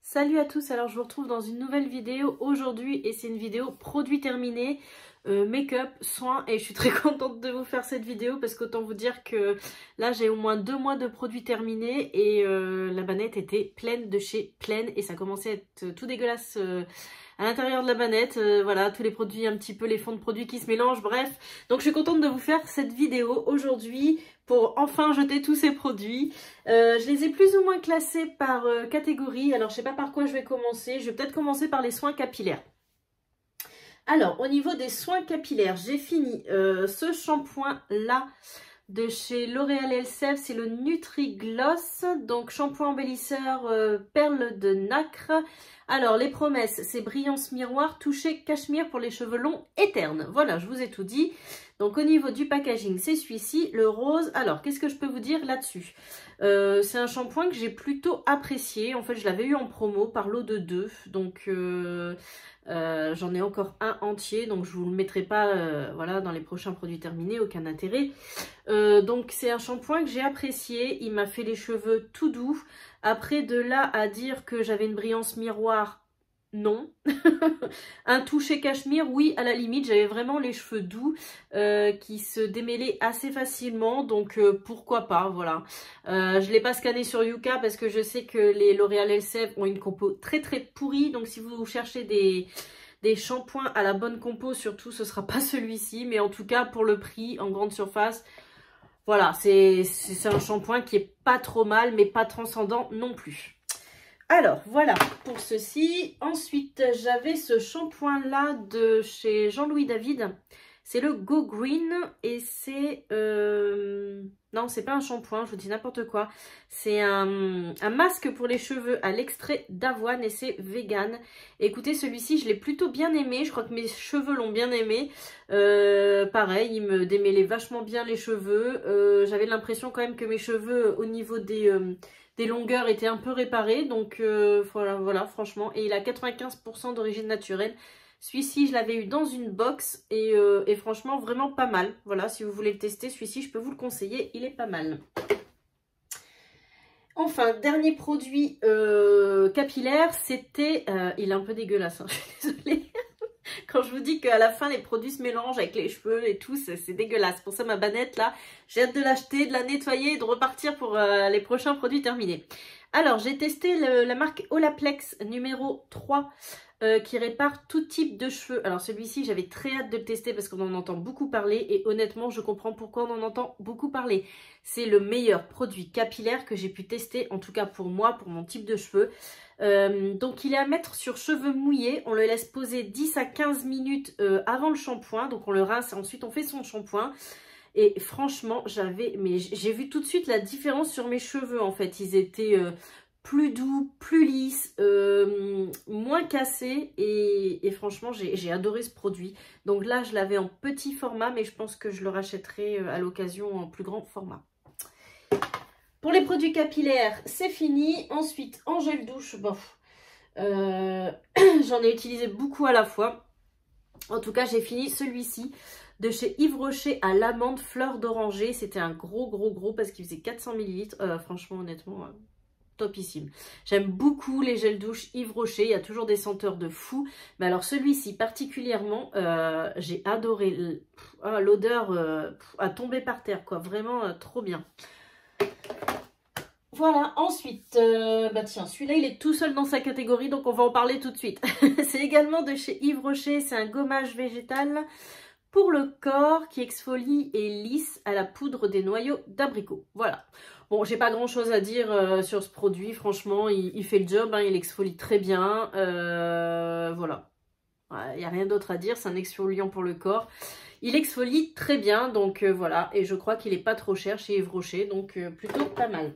Salut à tous, alors je vous retrouve dans une nouvelle vidéo aujourd'hui et c'est une vidéo produit terminé, make-up, soins, et je suis très contente de vous faire cette vidéo parce qu'autant vous dire que là j'ai au moins 2 mois de produits terminés et la banette était pleine de chez Pleine et ça commençait à être tout dégueulasse à l'intérieur de la banette, voilà, tous les produits, un petit peu les fonds de produits qui se mélangent, bref. Donc je suis contente de vous faire cette vidéo aujourd'hui pour enfin jeter tous ces produits. Je les ai plus ou moins classés par catégorie. Alors je sais pas par quoi je vais commencer. Je vais peut-être commencer par les soins capillaires. Alors au niveau des soins capillaires, j'ai fini ce shampoing là de chez L'Oréal Elseve, c'est le Nutri-Gloss, donc shampoing embellisseur perle de nacre. Alors les promesses, c'est brillance miroir, toucher cachemire pour les cheveux longs et ternes. Voilà, je vous ai tout dit. Donc au niveau du packaging, c'est celui-ci, le rose. Alors qu'est-ce que je peux vous dire là-dessus? C'est un shampoing que j'ai plutôt apprécié. En fait, je l'avais eu en promo par lot de 2, donc j'en ai encore un entier, donc je vous le mettrai pas voilà, dans les prochains produits terminés, aucun intérêt. Donc c'est un shampoing que j'ai apprécié, il m'a fait les cheveux tout doux. Après, de là à dire que j'avais une brillance miroir, non. Un toucher cachemire, oui, à la limite, j'avais vraiment les cheveux doux qui se démêlaient assez facilement, donc pourquoi pas, voilà. Je ne l'ai pas scanné sur Yuka parce que je sais que les L'Oréal Elseve ont une compo très très pourrie, donc si vous cherchez des shampoings à la bonne compo, surtout ce sera pas celui-ci, mais en tout cas pour le prix en grande surface, voilà, c'est un shampoing qui est pas trop mal, mais pas transcendant non plus. Alors, voilà pour ceci. Ensuite, j'avais ce shampoing-là de chez Jean-Louis David. C'est le Go Green et c'est... Non, c'est pas un shampoing, je vous dis n'importe quoi. C'est un masque pour les cheveux à l'extrait d'avoine et c'est vegan. Écoutez, celui-ci, je l'ai plutôt bien aimé. Je crois que mes cheveux l'ont bien aimé. Pareil, il me démêlait vachement bien les cheveux. J'avais l'impression quand même que mes cheveux, au niveau des longueurs étaient un peu réparées. Donc voilà, franchement. Et il a 95% d'origine naturelle. Celui-ci, je l'avais eu dans une box et franchement, vraiment pas mal. Voilà, si vous voulez le tester, celui-ci, je peux vous le conseiller, il est pas mal. Enfin, dernier produit capillaire, c'était... il est un peu dégueulasse, hein, je suis désolée. Quand je vous dis qu'à la fin, les produits se mélangent avec les cheveux et tout, c'est dégueulasse. Pour ça, ma banette, là, j'ai hâte de l'acheter, de la nettoyer et de repartir pour les prochains produits terminés. Alors, j'ai testé la marque Olaplex numéro 3 qui répare tout type de cheveux. Alors, celui-ci, j'avais très hâte de le tester parce qu'on en entend beaucoup parler et honnêtement, je comprends pourquoi on en entend beaucoup parler. C'est le meilleur produit capillaire que j'ai pu tester, en tout cas pour moi, pour mon type de cheveux. Donc il est à mettre sur cheveux mouillés, on le laisse poser 10 à 15 minutes avant le shampoing, donc on le rince et ensuite on fait son shampoing. Et franchement, j'ai vu tout de suite la différence sur mes cheveux en fait, ils étaient plus doux, plus lisses, moins cassés et franchement j'ai adoré ce produit. Donc là je l'avais en petit format mais je pense que je le rachèterai à l'occasion en plus grand format. Pour les produits capillaires, c'est fini. Ensuite, en gel douche, bon, j'en ai utilisé beaucoup à la fois. En tout cas, j'ai fini celui-ci de chez Yves Rocher à l'amande fleur d'oranger. C'était un gros parce qu'il faisait 400 ml. Franchement, honnêtement, topissime. J'aime beaucoup les gels douche Yves Rocher. Il y a toujours des senteurs de fou. Mais alors celui-ci particulièrement, j'ai adoré. L'odeur à tomber par terre, quoi. Vraiment trop bien. Voilà, ensuite, bah tiens, celui-là il est tout seul dans sa catégorie, donc on va en parler tout de suite. C'est également de chez Yves Rocher, c'est un gommage végétal pour le corps qui exfolie et lisse à la poudre des noyaux d'abricot. Voilà. Bon, j'ai pas grand chose à dire sur ce produit, franchement, il fait le job, hein, il exfolie très bien, voilà. Il n'y a rien d'autre à dire, c'est un exfoliant pour le corps. Il exfolie très bien, donc voilà, et je crois qu'il est pas trop cher chez Yves Rocher, donc plutôt pas mal.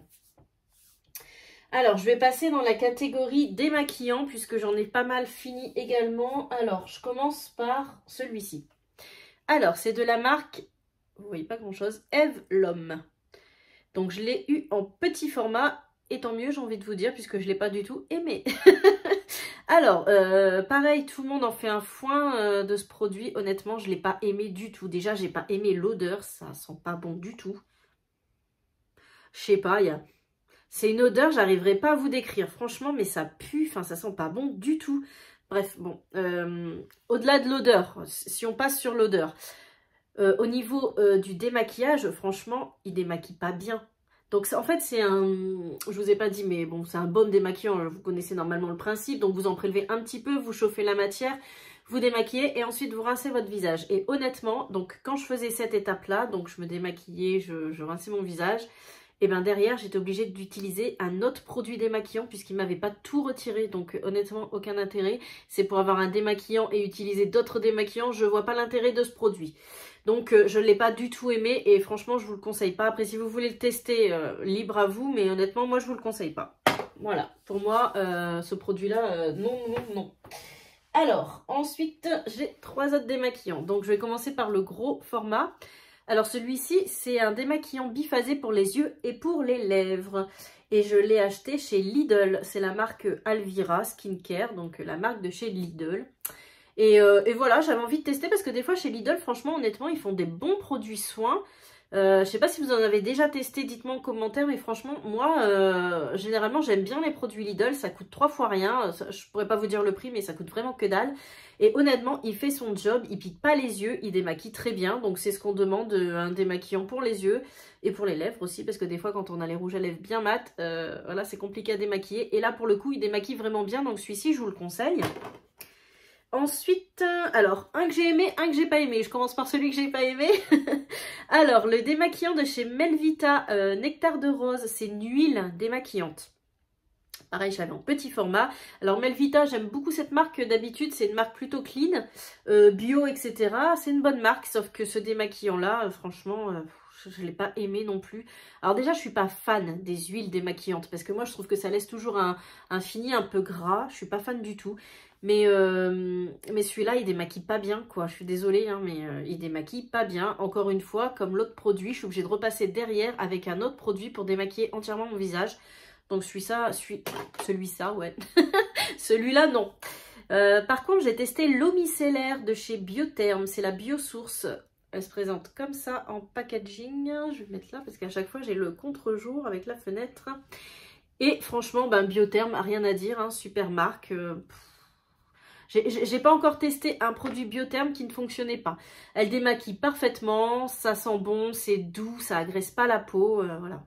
Alors, je vais passer dans la catégorie démaquillant puisque j'en ai pas mal fini également. Alors, je commence par celui-ci. Alors, c'est de la marque, vous voyez pas grand-chose, Eve L'Homme. Donc, je l'ai eu en petit format et tant mieux, j'ai envie de vous dire, puisque je ne l'ai pas du tout aimé. Alors, pareil, tout le monde en fait un foin de ce produit. Honnêtement, je ne l'ai pas aimé du tout. Déjà, j'ai pas aimé l'odeur, ça sent pas bon du tout. Je sais pas, il y a... C'est une odeur, j'arriverai pas à vous décrire, franchement, mais ça pue, enfin ça sent pas bon du tout. Bref, bon, au-delà de l'odeur, si on passe sur l'odeur, au niveau du démaquillage, franchement, il démaquille pas bien. Donc en fait c'est un, je vous ai pas dit mais bon c'est un baume démaquillant, vous connaissez normalement le principe, donc vous en prélevez un petit peu, vous chauffez la matière, vous démaquillez et ensuite vous rincez votre visage. Et honnêtement, donc quand je faisais cette étape là, donc je me démaquillais, je rinçais mon visage, et bien derrière j'étais obligée d'utiliser un autre produit démaquillant puisqu'il m'avait pas tout retiré, donc honnêtement aucun intérêt. C'est pour avoir un démaquillant et utiliser d'autres démaquillants, je vois pas l'intérêt de ce produit. Donc je ne l'ai pas du tout aimé et franchement je vous le conseille pas. Après si vous voulez le tester, libre à vous, mais honnêtement moi je vous le conseille pas. Voilà, pour moi ce produit là, non, non, non. Alors ensuite j'ai 3 autres démaquillants. Donc je vais commencer par le gros format. Alors celui-ci c'est un démaquillant biphasé pour les yeux et pour les lèvres. Et je l'ai acheté chez Lidl, c'est la marque Alvira Skincare, donc la marque de chez Lidl. Et voilà, j'avais envie de tester parce que des fois chez Lidl, franchement, honnêtement, ils font des bons produits soins. Je sais pas si vous en avez déjà testé, dites-moi en commentaire, mais franchement, moi, généralement, j'aime bien les produits Lidl, ça coûte 3 fois rien. Je pourrais pas vous dire le prix, mais ça coûte vraiment que dalle. Et honnêtement, il fait son job, il pique pas les yeux, il démaquille très bien. Donc c'est ce qu'on demande, un démaquillant pour les yeux et pour les lèvres aussi, parce que des fois, quand on a les rouges à lèvres bien mat, voilà, c'est compliqué à démaquiller. Et là, pour le coup, il démaquille vraiment bien, donc celui-ci, je vous le conseille. Ensuite, alors, un que j'ai aimé, un que j'ai pas aimé. Je commence par celui que j'ai pas aimé. Alors, le démaquillant de chez Melvita, Nectar de Rose, c'est une huile démaquillante. Pareil, je l'avais en petit format. Alors, Melvita, j'aime beaucoup cette marque. D'habitude, c'est une marque plutôt clean, bio, etc. C'est une bonne marque, sauf que ce démaquillant-là, franchement... je ne l'ai pas aimé non plus. Alors déjà, je suis pas fan des huiles démaquillantes parce que moi, je trouve que ça laisse toujours un fini un peu gras. Je suis pas fan du tout. Mais celui-là, il démaquille pas bien, quoi. Je suis désolée, hein, mais il démaquille pas bien. Encore une fois, comme l'autre produit, je suis obligée de repasser derrière avec un autre produit pour démaquiller entièrement mon visage. Donc celui-là, ouais. Celui-là, non. Par contre, j'ai testé l'eau micellaire de chez Biotherm. C'est la Biosource. Elle se présente comme ça en packaging. Je vais mettre là parce qu'à chaque fois j'ai le contre-jour avec la fenêtre. Et franchement, ben, Biotherm, rien à dire, hein, super marque. J'ai pas encore testé un produit Biotherm qui ne fonctionnait pas. Elle démaquille parfaitement, ça sent bon, c'est doux, ça agresse pas la peau. Voilà.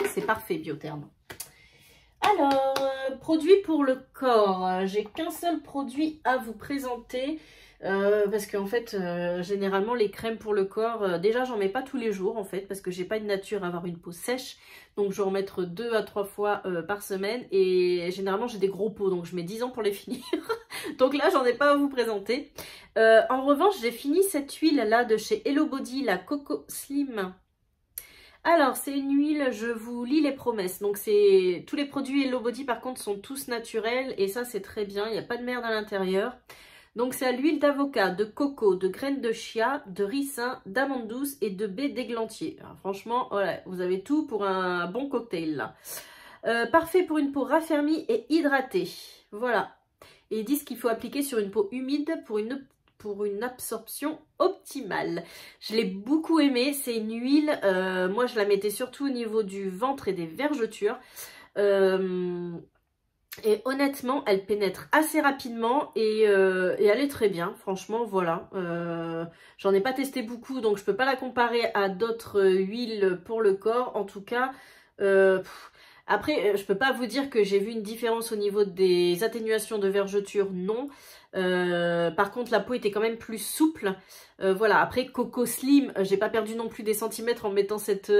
C'est parfait Biotherm. Alors, produit pour le corps. J'ai qu'un seul produit à vous présenter. Parce qu'en fait, généralement, les crèmes pour le corps, déjà, j'en mets pas tous les jours, en fait, parce que j'ai pas une nature à avoir une peau sèche. Donc, je vais en mettre 2 à 3 fois par semaine. Et généralement, j'ai des gros pots, donc je mets 10 ans pour les finir. Donc là, j'en ai pas à vous présenter. En revanche, j'ai fini cette huile-là de chez Hello Body, la Coco Slim. Alors, c'est une huile, je vous lis les promesses. Donc, tous les produits Hello Body, par contre, sont tous naturels. Et ça, c'est très bien, il n'y a pas de merde à l'intérieur. Donc c'est à l'huile d'avocat, de coco, de graines de chia, de ricin, d'amande douce et de baies d'églantier. Franchement, voilà, vous avez tout pour un bon cocktail là. Parfait pour une peau raffermie et hydratée. Voilà. Et ils disent qu'il faut appliquer sur une peau humide pour une absorption optimale. Je l'ai beaucoup aimé. C'est une huile, moi je la mettais surtout au niveau du ventre et des vergetures. Et honnêtement, elle pénètre assez rapidement et elle est très bien. Franchement, voilà. J'en ai pas testé beaucoup, donc je peux pas la comparer à d'autres huiles pour le corps. En tout cas, après, je peux pas vous dire que j'ai vu une différence au niveau des atténuations de vergetures, non. Par contre, la peau était quand même plus souple. Voilà, après Coco Slim, j'ai pas perdu non plus des centimètres en mettant cette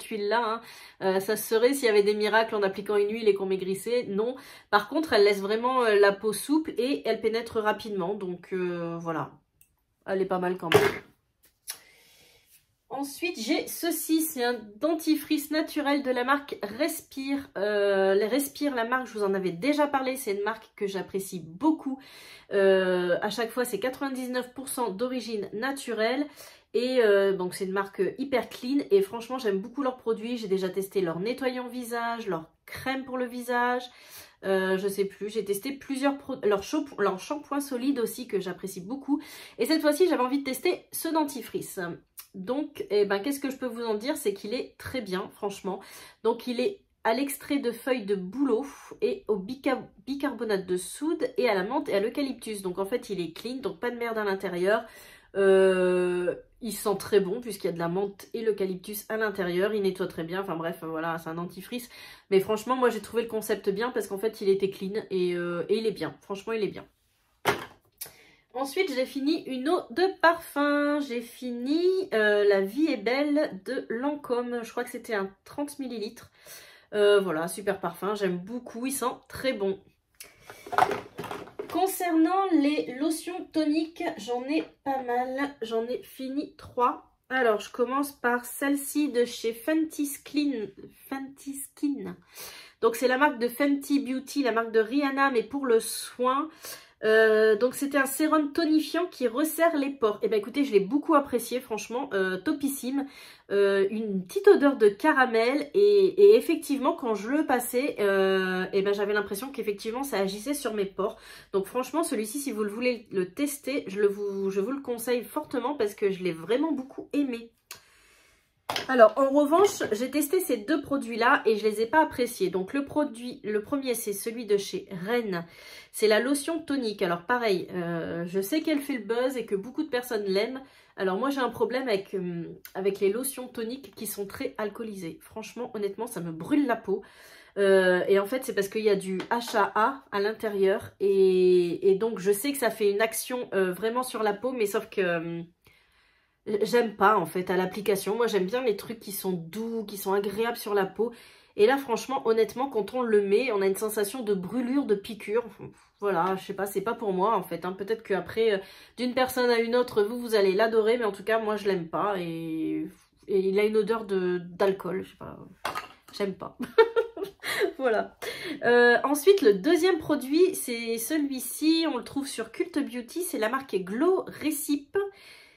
huile-là. Hein. Ça se serait s'il y avait des miracles en appliquant une huile et qu'on maigrissait. Non. Par contre, elle laisse vraiment la peau souple et elle pénètre rapidement. Donc voilà, elle est pas mal quand même. Ensuite, j'ai ceci, c'est un dentifrice naturel de la marque Respire. Respire, la marque, je vous en avais déjà parlé, c'est une marque que j'apprécie beaucoup. À chaque fois, c'est 99% d'origine naturelle. Et donc, c'est une marque hyper clean. Et franchement, j'aime beaucoup leurs produits. J'ai déjà testé leur nettoyant visage, leur crème pour le visage. Je sais plus, j'ai testé plusieurs leur shampoing solide aussi que j'apprécie beaucoup. Et cette fois-ci, j'avais envie de tester ce dentifrice. Donc, eh ben, qu'est-ce que je peux vous en dire? C'est qu'il est très bien, franchement. Donc, il est à l'extrait de feuilles de bouleau et au bicarbonate de soude et à la menthe et à l'eucalyptus. Donc, en fait, il est clean, donc pas de merde à l'intérieur. Il sent très bon puisqu'il y a de la menthe et l'eucalyptus à l'intérieur. Il nettoie très bien. Enfin bref, voilà, c'est un dentifrice. Mais franchement, moi, j'ai trouvé le concept bien parce qu'en fait, il était clean et il est bien. Franchement, il est bien. Ensuite, j'ai fini une eau de parfum. J'ai fini La Vie est belle de Lancôme. Je crois que c'était un 30 ml. Voilà, super parfum. J'aime beaucoup. Il sent très bon. Concernant les lotions toniques, j'en ai pas mal. J'en ai fini 3. Alors, je commence par celle-ci de chez Fenty Skin. Donc, c'est la marque de Fenty Beauty, la marque de Rihanna, mais pour le soin. Donc c'était un sérum tonifiant qui resserre les pores. Et ben écoutez, je l'ai beaucoup apprécié, franchement, topissime. Une petite odeur de caramel et effectivement quand je le passais, et ben j'avais l'impression qu'effectivement ça agissait sur mes pores. Donc franchement celui-ci, si vous voulez le tester, je vous le conseille fortement parce que je l'ai vraiment beaucoup aimé. Alors, en revanche, j'ai testé ces deux produits-là et je les ai pas appréciés. Donc, le premier, c'est celui de chez Rennes. C'est la lotion tonique. Alors, pareil, je sais qu'elle fait le buzz et que beaucoup de personnes l'aiment. Alors, moi, j'ai un problème avec les lotions toniques qui sont très alcoolisées. Franchement, honnêtement, ça me brûle la peau. Et en fait, c'est parce qu'il y a du HAA à l'intérieur. Et donc, je sais que ça fait une action vraiment sur la peau, mais sauf que... j'aime pas en fait à l'application. Moi j'aime bien les trucs qui sont doux, qui sont agréables sur la peau. Et là franchement honnêtement quand on le met on a une sensation de brûlure, de piqûre. Voilà, je sais pas, c'est pas pour moi en fait. Hein. Peut-être qu'après d'une personne à une autre vous allez l'adorer. Mais en tout cas moi je l'aime pas. Et il a une odeur d'alcool. Je sais pas, j'aime pas. Voilà. Ensuite le deuxième produit c'est celui-ci. On le trouve sur Cult Beauty. C'est la marque Glow Recipe.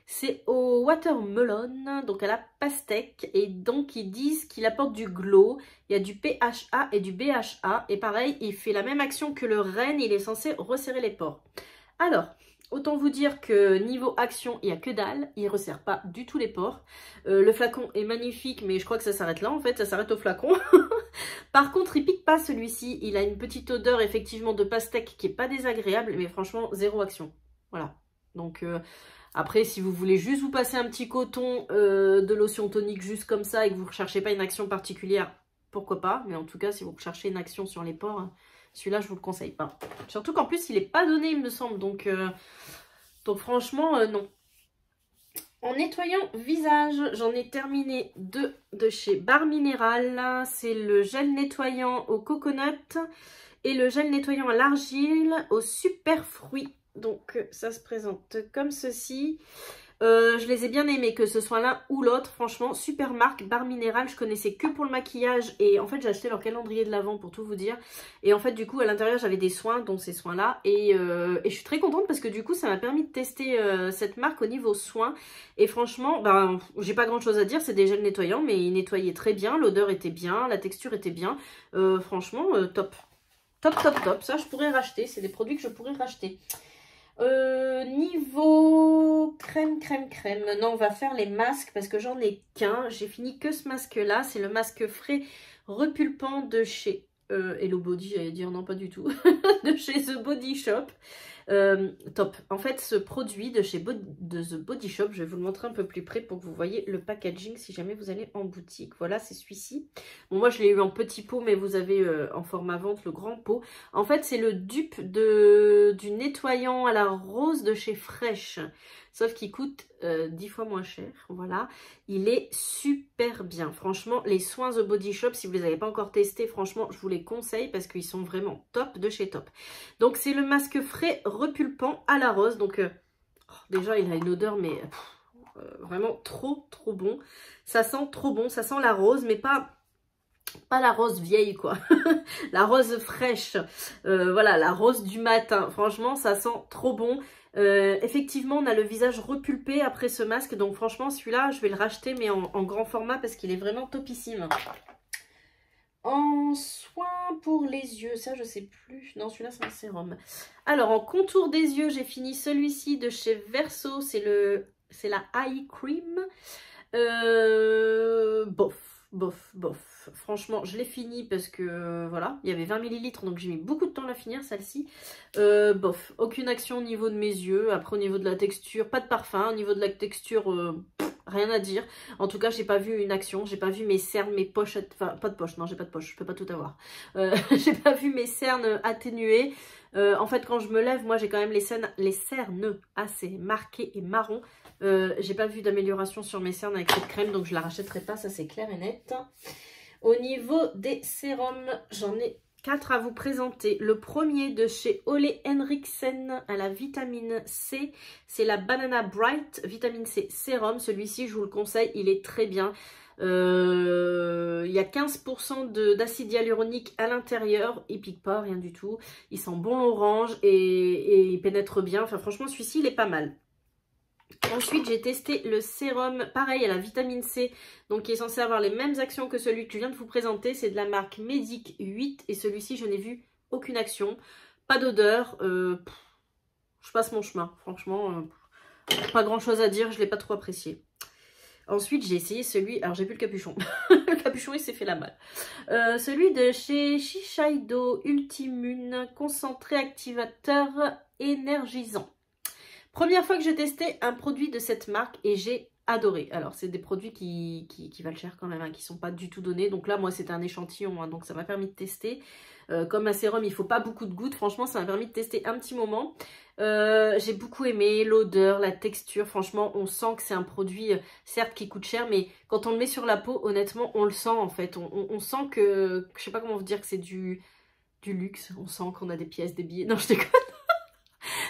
C'est au watermelon, donc à la pastèque. Et donc ils disent qu'il apporte du glow. Il y a du PHA et du BHA. Et pareil, il fait la même action que le Rennes. Il est censé resserrer les pores. Alors, autant vous dire que niveau action, il n'y a que dalle. Il ne resserre pas du tout les pores. Le flacon est magnifique, mais je crois que ça s'arrête là en fait. Ça s'arrête au flacon. Par contre, il pique pas celui-ci. Il a une petite odeur effectivement de pastèque qui n'est pas désagréable. Mais franchement, zéro action. Voilà. Donc... après, si vous voulez juste vous passer un petit coton de lotion tonique juste comme ça et que vous ne recherchez pas une action particulière, pourquoi pas. Mais en tout cas, si vous recherchez une action sur les pores, celui-là, je ne vous le conseille pas. Surtout qu'en plus, il n'est pas donné, il me semble. Donc franchement, non. En nettoyant visage, j'en ai terminé deux de chez Barre Minéral. C'est le gel nettoyant au coconut et le gel nettoyant à l'argile au super fruit. Donc ça se présente comme ceci. Je les ai bien aimés, que ce soit l'un ou l'autre. Franchement, super marque, Barre Minéral. Je connaissais que pour le maquillage. Et en fait, j'ai acheté leur calendrier de l'Avent pour tout vous dire. Et en fait, du coup, à l'intérieur, j'avais des soins, dont ces soins-là. Et je suis très contente parce que du coup, ça m'a permis de tester cette marque au niveau soins. Et franchement, ben, j'ai pas grand-chose à dire. C'est des gels nettoyants, mais ils nettoyaient très bien. L'odeur était bien, la texture était bien. Franchement, top. Top, top, top. Ça, je pourrais racheter. C'est des produits que je pourrais racheter. Niveau crème. Non, on va faire les masques parce que j'en ai qu'un. J'ai fini que ce masque là. C'est le masque frais repulpant de chez Hello Body, j'allais dire, non pas du tout. De chez The Body Shop. Top. En fait, ce produit de chez The Body Shop, je vais vous le montrer un peu plus près pour que vous voyez le packaging si jamais vous allez en boutique. Voilà, c'est celui-ci. Bon, moi, je l'ai eu en petit pot, mais vous avez en format vente le grand pot. En fait, c'est le dupe du nettoyant à la rose de chez Fresh. Sauf qu'il coûte 10 fois moins cher. Voilà. Il est super bien. Franchement, les soins The Body Shop, si vous ne les avez pas encore testés, franchement, je vous les conseille parce qu'ils sont vraiment top de chez top. Donc, c'est le masque frais repulpant à la rose. Donc, déjà, il a une odeur, mais vraiment trop bon. Ça sent trop bon. Ça sent la rose, mais pas la rose vieille, quoi. La rose fraîche. Voilà, la rose du matin. Franchement, ça sent trop bon. Effectivement, on a le visage repulpé après ce masque. Donc, franchement, celui-là, je vais le racheter, mais en grand format parce qu'il est vraiment topissime. En soin pour les yeux, ça, je sais plus. Non, celui-là, c'est un sérum. Alors, en contour des yeux, j'ai fini celui-ci de chez Verso. C'est le c'est la Eye Cream. Bof. Franchement, je l'ai fini parce que voilà, il y avait 20 ml, donc j'ai mis beaucoup de temps à la finir celle-ci. Bof, aucune action au niveau de mes yeux. Après, au niveau de la texture, pas de parfum. Au niveau de la texture, rien à dire. En tout cas, j'ai pas vu une action. J'ai pas vu mes cernes, mes poches. Enfin, pas de poche, non, j'ai pas de poche, je peux pas tout avoir. J'ai pas vu mes cernes atténuées. En fait, quand je me lève, moi j'ai quand même les cernes assez marquées et marron. J'ai pas vu d'amélioration sur mes cernes avec cette crème, donc je la rachèterai pas, ça c'est clair et net. Au niveau des sérums, j'en ai 4 à vous présenter. Le premier de chez Ole Henriksen à la vitamine C, c'est la Banana Bright vitamine C sérum. Celui-ci, je vous le conseille, il est très bien. Il y a 15% d'acide hyaluronique à l'intérieur, il pique pas, rien du tout. Il sent bon l'orange et il pénètre bien. Enfin franchement, celui-ci, il est pas mal. Ensuite, j'ai testé le sérum, pareil, à la vitamine C, donc qui est censé avoir les mêmes actions que celui que je viens de vous présenter. C'est de la marque Medic 8 et celui-ci, je n'ai vu aucune action, pas d'odeur. Je passe mon chemin, franchement, pas grand-chose à dire, je ne l'ai pas trop apprécié. Ensuite, j'ai essayé celui, alors j'ai plus le capuchon, le capuchon il s'est fait la malle. Celui de chez Shiseido Ultimune, concentré activateur énergisant. Première fois que j'ai testé un produit de cette marque et j'ai adoré. Alors, c'est des produits qui valent cher quand même, hein, qui ne sont pas du tout donnés. Donc là, moi, c'était un échantillon, hein, donc ça m'a permis de tester. Comme un sérum, il ne faut pas beaucoup de gouttes. Franchement, ça m'a permis de tester un petit moment. J'ai beaucoup aimé l'odeur, la texture. Franchement, on sent que c'est un produit, certes, qui coûte cher, mais quand on le met sur la peau, honnêtement, on le sent en fait. On sent que, je sais pas comment vous dire, que c'est du luxe. On sent qu'on a des pièces, des billets. Non, je déconne.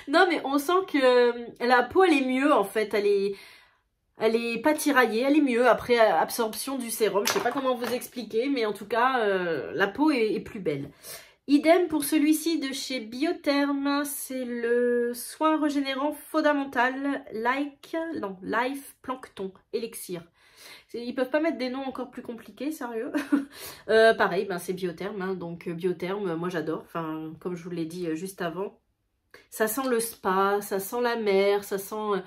Non, mais on sent que la peau, elle est mieux, en fait. Elle est pas tiraillée, elle est mieux après absorption du sérum. Je sais pas comment vous expliquer, mais en tout cas, la peau est plus belle. Idem pour celui-ci de chez Biotherm. C'est le soin régénérant fondamental Life Plancton Elixir. Ils peuvent pas mettre des noms encore plus compliqués, sérieux. Pareil, ben c'est Biotherm, hein, donc Biotherm, moi j'adore. Enfin, comme je vous l'ai dit juste avant. Ça sent le spa, ça sent la mer, ça sent...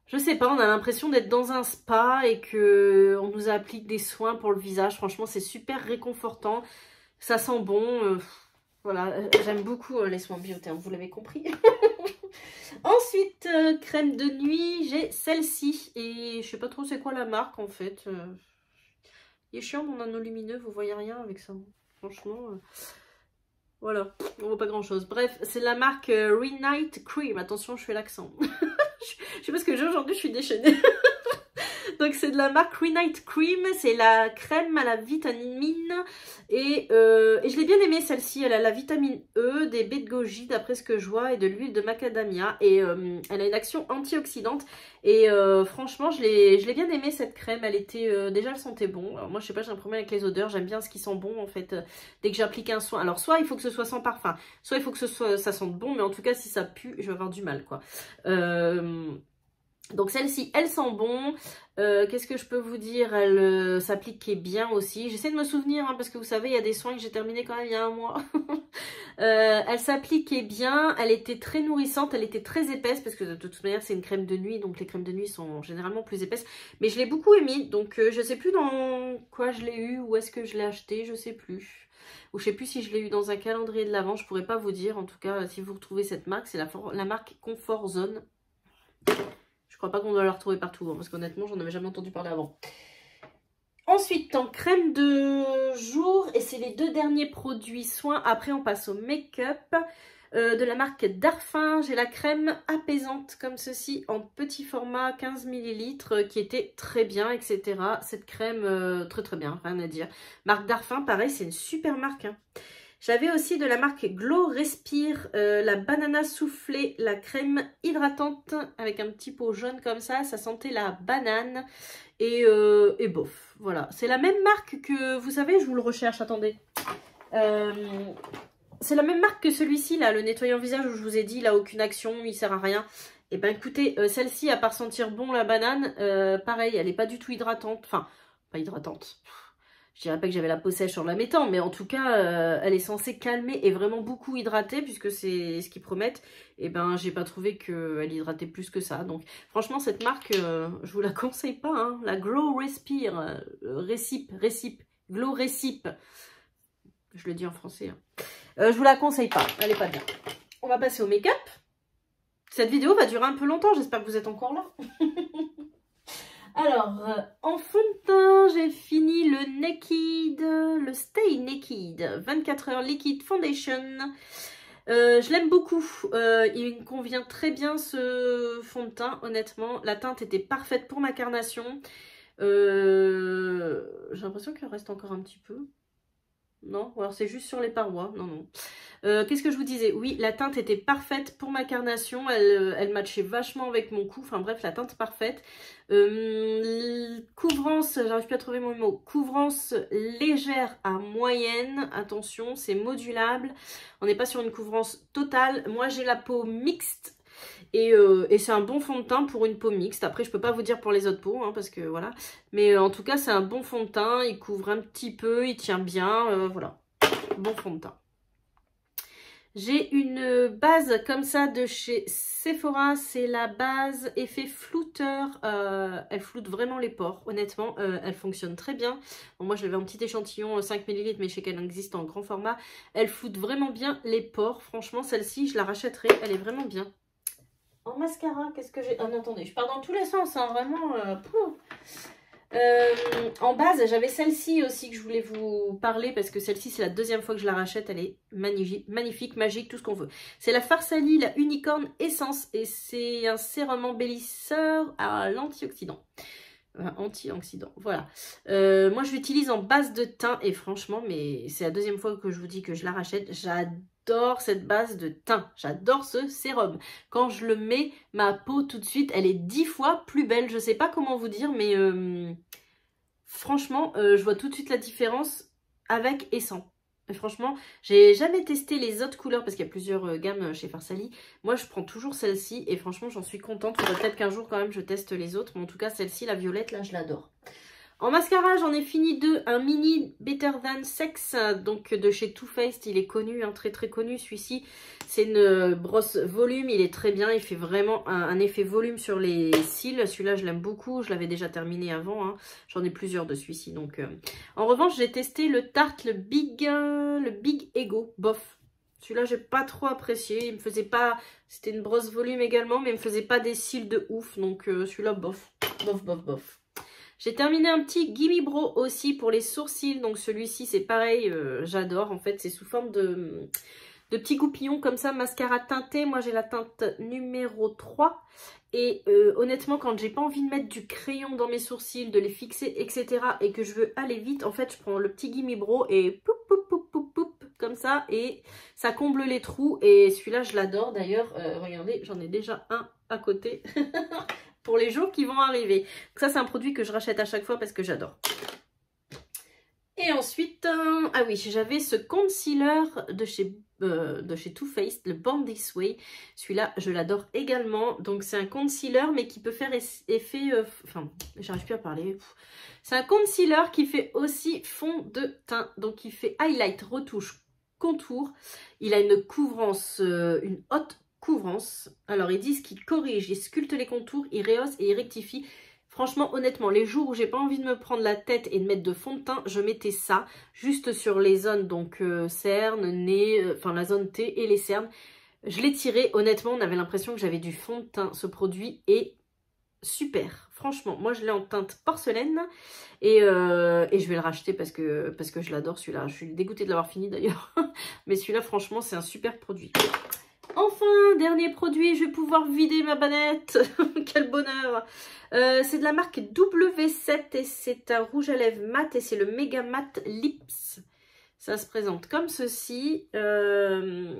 je sais pas, on a l'impression d'être dans un spa et qu'on nous applique des soins pour le visage. Franchement, c'est super réconfortant. Ça sent bon. Voilà, j'aime beaucoup les soins Biotherm, vous l'avez compris. Ensuite, crème de nuit, j'ai celle-ci. Et je sais pas trop c'est quoi la marque en fait. Il est chiant mon anneau lumineux, vous voyez rien avec ça. Franchement... voilà, on voit pas grand chose. Bref, c'est la marque Re-Night Cream. Attention, je fais l'accent. Je sais pas ce que j'ai aujourd'hui, je suis déchaînée. Donc c'est de la marque Re-Night Cream. C'est la crème à la vitamine. Et je l'ai bien aimée celle-ci. Elle a la vitamine E, des baies de goji d'après ce que je vois et de l'huile de macadamia. Et elle a une action antioxydante. Et franchement, je l'ai bien aimée cette crème. Elle était déjà, elle sentait bon. Alors moi, je sais pas, j'ai un problème avec les odeurs. J'aime bien ce qui sent bon en fait. Dès que j'applique un soin. Alors soit il faut que ce soit sans parfum, soit il faut que ça sente bon. Mais en tout cas, si ça pue, je vais avoir du mal quoi. Donc celle-ci, elle sent bon. Qu'est-ce que je peux vous dire? Elle s'applique bien aussi. J'essaie de me souvenir, hein, parce que vous savez, il y a des soins que j'ai terminés quand même il y a un mois. Elle s'appliquait bien. Elle était très nourrissante. Elle était très épaisse, parce que de toute manière, c'est une crème de nuit. Donc les crèmes de nuit sont généralement plus épaisses. Mais je l'ai beaucoup aimée. Donc je sais plus dans quoi je l'ai eu. Où est-ce que je l'ai acheté, je sais plus. Ou je sais plus si je l'ai eu dans un calendrier de l'Avent. Je pourrais pas vous dire. En tout cas, si vous retrouvez cette marque, c'est la marque Comfort Zone. Je crois pas qu'on doit la retrouver partout, hein, parce qu'honnêtement, j'en avais jamais entendu parler avant. Ensuite, en crème de jour, et c'est les deux derniers produits soins. Après, on passe au make-up de la marque Darphin. J'ai la crème apaisante comme ceci, en petit format 15 ml, qui était très bien, etc. Cette crème, très bien, rien à dire. Marque Darphin, pareil, c'est une super marque, hein. J'avais aussi de la marque Glow Respire, la banana soufflée, la crème hydratante avec un petit pot jaune comme ça sentait la banane et bof, voilà. C'est la même marque que, vous savez, je vous le recherche, attendez. C'est la même marque que celui-ci, là, le nettoyant visage où je vous ai dit, il n'a aucune action, il sert à rien. Et ben écoutez, celle-ci, à part sentir bon la banane, pareil, elle n'est pas du tout hydratante, enfin, pas hydratante. Je Je dirais pas que j'avais la peau sèche en la mettant, mais en tout cas, elle est censée calmer et vraiment beaucoup hydrater, puisque c'est ce qu'ils promettent. Et ben, j'ai pas trouvé qu'elle hydratait plus que ça. Donc, franchement, cette marque, je vous la conseille pas. Hein. La Glow Respire, Glow Recip. Je le dis en français. Hein. Je vous la conseille pas. Elle est pas bien. On va passer au make-up. Cette vidéo va durer un peu longtemps. J'espère que vous êtes encore là. Alors, en fond de teint, j'ai fini le Stay Naked 24 heures Liquid Foundation. Je l'aime beaucoup. Il me convient très bien ce fond de teint, honnêtement. La teinte était parfaite pour ma carnation. J'ai l'impression qu'il reste encore un petit peu. Non, ou alors c'est juste sur les parois. Non, non. Qu'est-ce que je vous disais? Oui, la teinte était parfaite pour ma carnation. Elle matchait vachement avec mon cou. Enfin bref, la teinte parfaite. Couvrance, j'arrive plus à trouver mon mot. Couvrance légère à moyenne. Attention, c'est modulable. On n'est pas sur une couvrance totale. Moi, j'ai la peau mixte. Et c'est un bon fond de teint pour une peau mixte. Après, je peux pas vous dire pour les autres peaux, hein, parce que voilà. Mais en tout cas, c'est un bon fond de teint. Il couvre un petit peu, il tient bien. Voilà, bon fond de teint. J'ai une base comme ça de chez Sephora. C'est la base effet flouteur. Elle floute vraiment les pores. Honnêtement, elle fonctionne très bien. Bon, moi, je l'avais en petit échantillon 5 ml, mais je sais qu'elle existe en grand format. Elle floute vraiment bien les pores. Franchement, celle-ci, je la rachèterai. Elle est vraiment bien. En mascara, qu'est-ce que j'ai... Ah non, attendez, je pars dans tous les sens, hein, vraiment. En base, j'avais celle-ci aussi que je voulais vous parler parce que celle-ci, c'est la deuxième fois que je la rachète. Elle est magnifique, magnifique, magique, tout ce qu'on veut. C'est la Farsali, la Unicorn Essence et c'est un sérum embellisseur à l'antioxydant. Antioxydant, voilà. Moi, je l'utilise en base de teint et franchement, mais c'est la deuxième fois que je vous dis que je la rachète. J'adore cette base de teint. J'adore ce sérum. Quand je le mets, ma peau tout de suite, elle est 10 fois plus belle. Je sais pas comment vous dire, mais franchement, je vois tout de suite la différence avec et sans. Et franchement, j'ai jamais testé les autres couleurs parce qu'il y a plusieurs gammes chez Farsali. Moi, je prends toujours celle-ci et franchement, j'en suis contente. Peut-être qu'un jour, quand même, je teste les autres. Mais en tout cas, celle-ci, la violette, là, je l'adore. En mascara, j'en ai fini deux. Un mini Better Than Sex, donc de chez Too Faced. Il est connu, hein, très très connu celui-ci. C'est une brosse volume, il est très bien. Il fait vraiment un effet volume sur les cils. Celui-là, je l'aime beaucoup. Je l'avais déjà terminé avant. Hein. J'en ai plusieurs de celui-ci. Donc, en revanche, j'ai testé le Tarte, le Big Ego. Bof. Celui-là, j'ai pas trop apprécié. Il me faisait pas... C'était une brosse volume également, mais il me faisait pas des cils de ouf. Donc, celui-là, bof. Bof, bof, bof. J'ai terminé un petit Gimme Bro aussi pour les sourcils. Donc celui-ci, c'est pareil, j'adore. En fait, c'est sous forme de petits goupillons comme ça, mascara teinté. Moi, j'ai la teinte numéro 3. Et honnêtement, quand j'ai pas envie de mettre du crayon dans mes sourcils, de les fixer, etc. et que je veux aller vite, en fait, je prends le petit Gimme Bro et poup, poup, poup, poup, poup, comme ça. Et ça comble les trous. Et celui-là, je l'adore. D'ailleurs, regardez, j'en ai déjà un à côté. Pour les jours qui vont arriver. Donc ça, c'est un produit que je rachète à chaque fois parce que j'adore. Et ensuite, ah oui, j'avais ce concealer de chez Too Faced, le Born This Way. Celui-là, je l'adore également. Donc c'est un concealer, mais qui peut faire effet... Enfin, j'arrive plus à parler. C'est un concealer qui fait aussi fond de teint. Donc il fait highlight, retouche, contour. Il a une couvrance, une haute couvrance. Alors ils disent qu'il corrige, il sculpte les contours, il rehausse et il rectifie. Franchement, honnêtement, les jours où j'ai pas envie de me prendre la tête et de mettre de fond de teint, je mettais ça juste sur les zones, donc cernes, nez, enfin la zone T et les cernes. Je l'ai tiré, honnêtement, on avait l'impression que j'avais du fond de teint. Ce produit est super. Franchement, moi je l'ai en teinte porcelaine et je vais le racheter parce que je l'adore celui-là. Je suis dégoûtée de l'avoir fini d'ailleurs. Mais celui-là, franchement, c'est un super produit. Enfin, dernier produit, je vais pouvoir vider ma banette. Quel bonheur. C'est de la marque W7 et c'est un rouge à lèvres mat et c'est le Mega Matte Lips. Ça se présente comme ceci. Il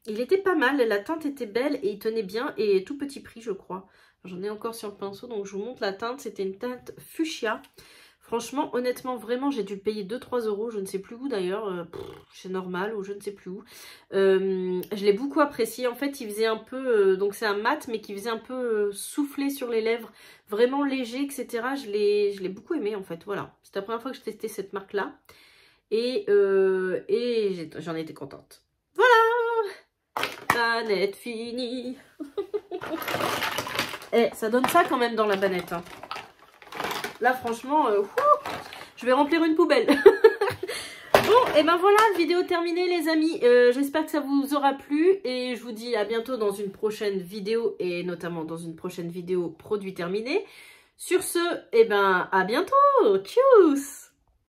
était pas mal, la teinte était belle et il tenait bien et tout petit prix je crois. J'en ai encore sur le pinceau donc je vous montre la teinte. C'était une teinte fuchsia. Franchement, honnêtement, vraiment, j'ai dû le payer 2-3 euros, je ne sais plus où d'ailleurs, c'est normal ou je ne sais plus où. Je l'ai beaucoup apprécié, en fait il faisait un peu, donc c'est un mat mais qui faisait un peu souffler sur les lèvres, vraiment léger, etc. Je l'ai beaucoup aimé en fait, voilà. C'était la première fois que je testais cette marque là et j'en étais contente. Voilà, banette finie. Eh, ça donne ça quand même dans la banette, hein. Là, franchement, je vais remplir une poubelle. Bon, et ben voilà, vidéo terminée les amis. J'espère que ça vous aura plu. Et je vous dis à bientôt dans une prochaine vidéo. Et notamment dans une prochaine vidéo produit terminé. Sur ce, et ben à bientôt. Tchuss!